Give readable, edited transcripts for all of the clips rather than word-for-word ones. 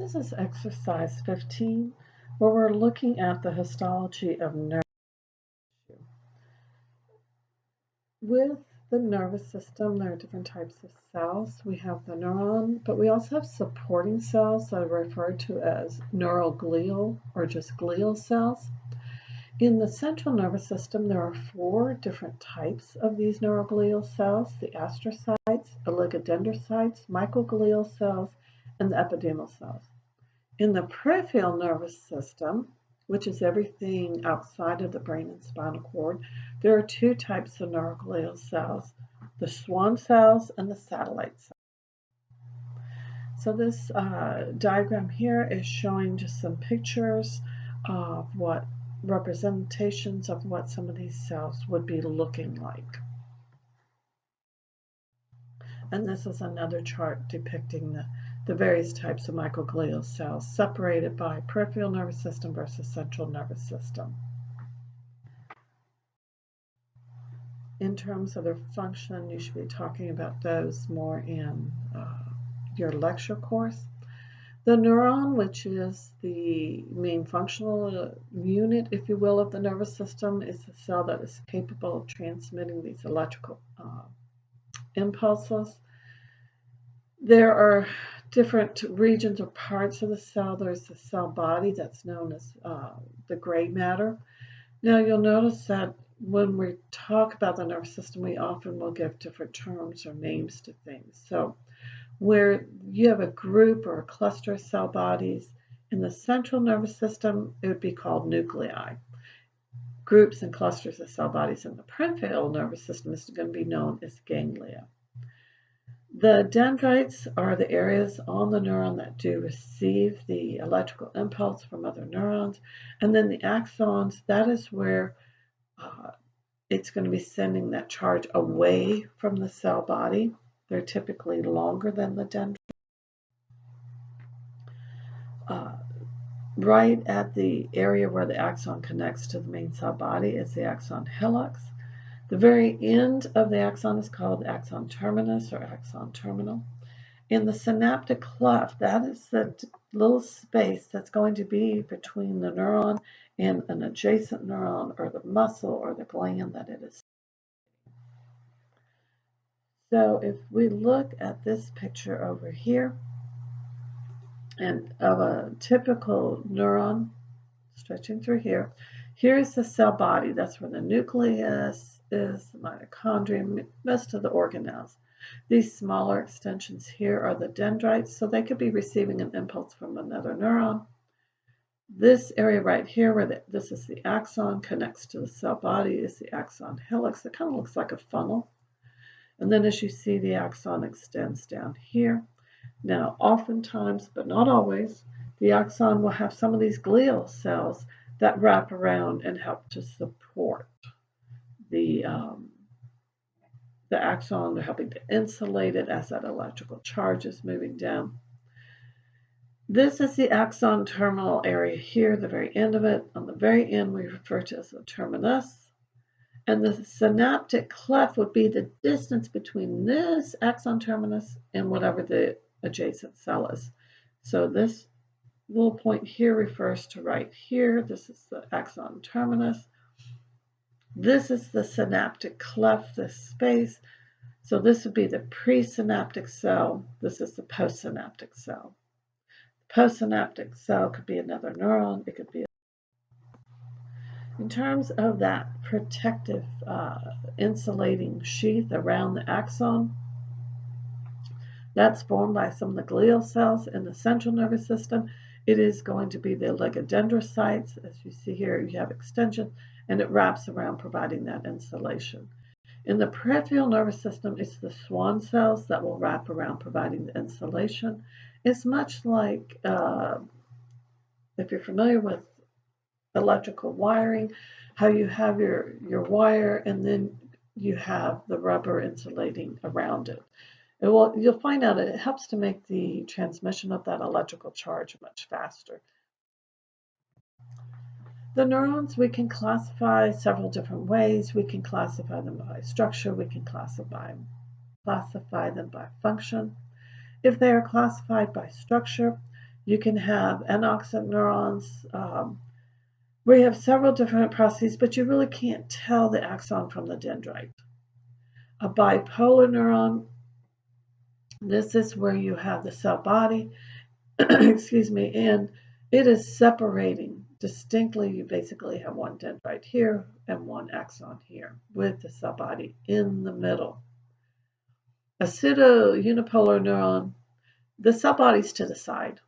This is exercise 15, where we're looking at the histology of nerve tissue. With the nervous system, there are different types of cells. We have the neuron, but we also have supporting cells that are referred to as neuroglial or just glial cells. In the central nervous system, there are 4 different types of these neuroglial cells: the astrocytes, oligodendrocytes, microglial cells, and the epidermal cells. In the peripheral nervous system, which is everything outside of the brain and spinal cord, there are 2 types of neuroglial cells: the Schwann cells and the satellite cells. So this diagram here is showing just some pictures of what representations of what some of these cells would be looking like. And this is another chart depicting the various types of microglial cells separated by peripheral nervous system versus central nervous system. In terms of their function, you should be talking about those more in your lecture course. The neuron, which is the main functional unit, if you will, of the nervous system, is the cell that is capable of transmitting these electrical impulses. There are different regions or parts of the cell. There's the cell body that's known as the gray matter. Now you'll notice that when we talk about the nervous system, we often will give different terms or names to things. So where you have a group or a cluster of cell bodies in the central nervous system, it would be called nuclei. Groups and clusters of cell bodies in the peripheral nervous system is going to be known as ganglia. The dendrites are the areas on the neuron that do receive the electrical impulse from other neurons. And then the axons, that is where it's going to be sending that charge away from the cell body. They're typically longer than the dendrites. Right at the area where the axon connects to the main cell body is the axon helix. The very end of the axon is called axon terminus or axon terminal. In the synaptic cleft, that is the little space that's going to be between the neuron and an adjacent neuron or the muscle or the gland that it is. So if we look at this picture over here and of a typical neuron stretching through here, here's the cell body. That's where the nucleus is, the mitochondrium, most of the organelles. These smaller extensions here are the dendrites, so they could be receiving an impulse from another neuron. This area right here, where this is the axon, connects to the cell body, is the axon helix. It kind of looks like a funnel. And then as you see, the axon extends down here. Now, oftentimes, but not always, the axon will have some of these glial cells that wrap around and help to support the axon. They're helping to insulate it as that electrical charge is moving down. This is the axon terminal area here, the very end of it. On the very end, we refer to as the terminus. And the synaptic cleft would be the distance between this axon terminus and whatever the adjacent cell is. So this little point here refers to right here. This is the axon terminus. This is the synaptic cleft, this space. So this would be the presynaptic cell. This is the postsynaptic cell. The postsynaptic cell could be another neuron. It could be in terms of that protective insulating sheath around the axon. That's formed by some of the glial cells in the central nervous system. It is going to be the oligodendrocytes. As you see here, you have extension, and it wraps around providing that insulation. In the peripheral nervous system, it's the Schwann cells that will wrap around providing the insulation. It's much like, if you're familiar with electrical wiring, how you have your wire and then you have the rubber insulating around it. You'll find out it helps to make the transmission of that electrical charge much faster. The neurons we can classify several different ways. We can classify them by structure. We can classify them by function. If they are classified by structure, You can have anoxic neurons. We have several different processes, but you really can't tell the axon from the dendrite. A bipolar neuron, this is where you have the cell body, excuse me, and it is separating distinctly. You basically have one dendrite here and one axon here with the cell body in the middle. A pseudo-unipolar neuron, the cell body's to the side,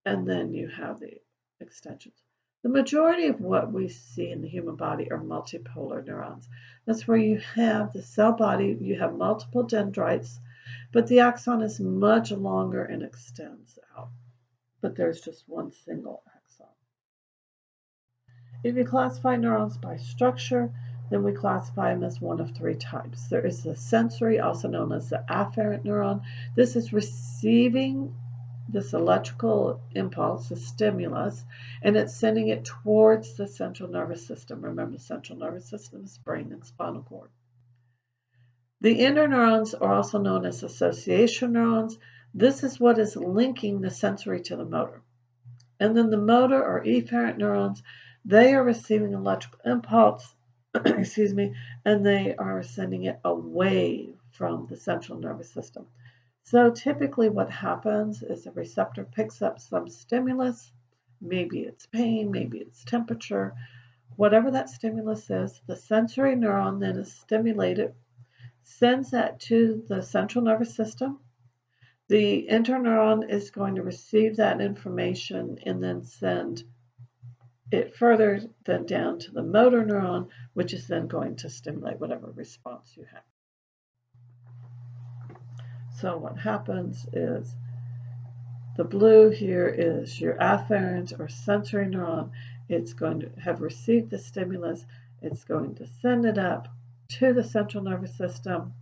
and then you have the extensions. The majority of what we see in the human body are multipolar neurons. That's where you have the cell body, you have multiple dendrites, but the axon is much longer and extends out. But there's just one single axon. If you classify neurons by structure, then we classify them as one of three types. There is the sensory, also known as the afferent neuron. This is receiving this electrical impulse, the stimulus, and it's sending it towards the central nervous system. Remember, the central nervous system is brain and spinal cord. The interneurons are also known as association neurons. This is what is linking the sensory to the motor. And then the motor or efferent neurons, they are receiving electrical impulse, excuse me, and they are sending it away from the central nervous system. So typically what happens is a receptor picks up some stimulus, maybe it's pain, maybe it's temperature, whatever that stimulus is, the sensory neuron then is stimulated, sends that to the central nervous system. The interneuron is going to receive that information and then send it further then down to the motor neuron, which is then going to stimulate whatever response you have. So what happens is the blue here is your afferent or sensory neuron. It's going to have received the stimulus. It's going to send it up to the central nervous system.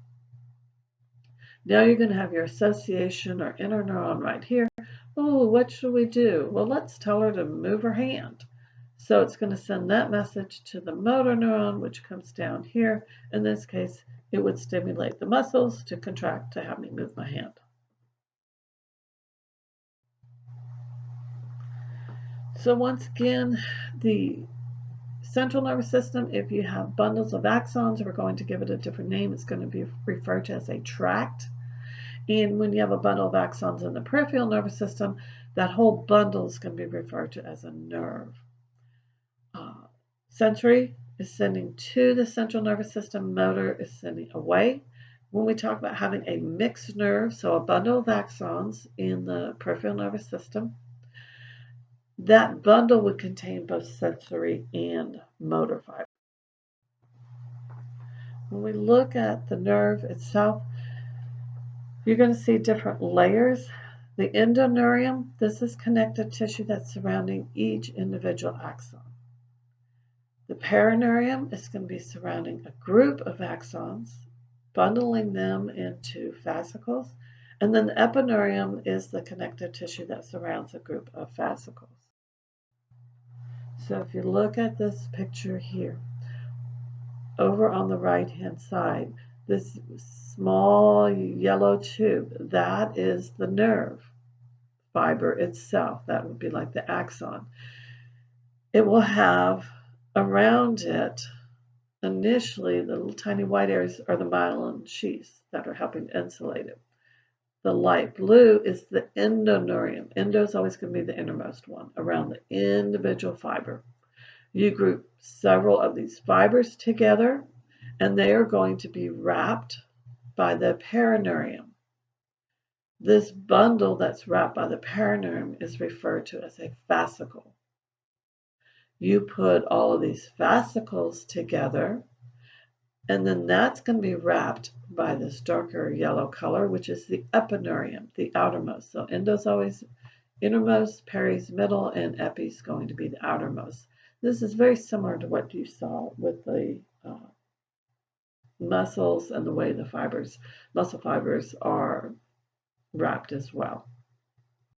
Now you're going to have your association or interneuron right here. Oh, what should we do? Well, let's tell her to move her hand. So it's going to send that message to the motor neuron, which comes down here. In this case, it would stimulate the muscles to contract to have me move my hand. So once again, the central nervous system, if you have bundles of axons, we're going to give it a different name. It's going to be referred to as a tract. And when you have a bundle of axons in the peripheral nervous system, that whole bundle is going to be referred to as a nerve. Sensory is sending to the central nervous system. Motor is sending away. When we talk about having a mixed nerve, so a bundle of axons in the peripheral nervous system, that bundle would contain both sensory and motor fiber. When we look at the nerve itself, you're going to see different layers. The endoneurium, this is connective tissue that's surrounding each individual axon. The perineurium is going to be surrounding a group of axons, bundling them into fascicles. And then the epineurium is the connective tissue that surrounds a group of fascicles. So if you look at this picture here, over on the right-hand side, this small yellow tube, that is the nerve fiber itself. That would be like the axon. It will have around it, initially, the little tiny white areas are the myelin sheaths that are helping to insulate it. The light blue is the endoneurium. Endo is always going to be the innermost one, around the individual fiber. You group several of these fibers together, and they are going to be wrapped by the perineurium. This bundle that's wrapped by the perineurium is referred to as a fascicle. You put all of these fascicles together, and then that's going to be wrapped by this darker yellow color, which is the epineurium, the outermost. So endo's always innermost, peri's middle, and epi's going to be the outermost. This is very similar to what you saw with the muscles and the way the muscle fibers are wrapped as well.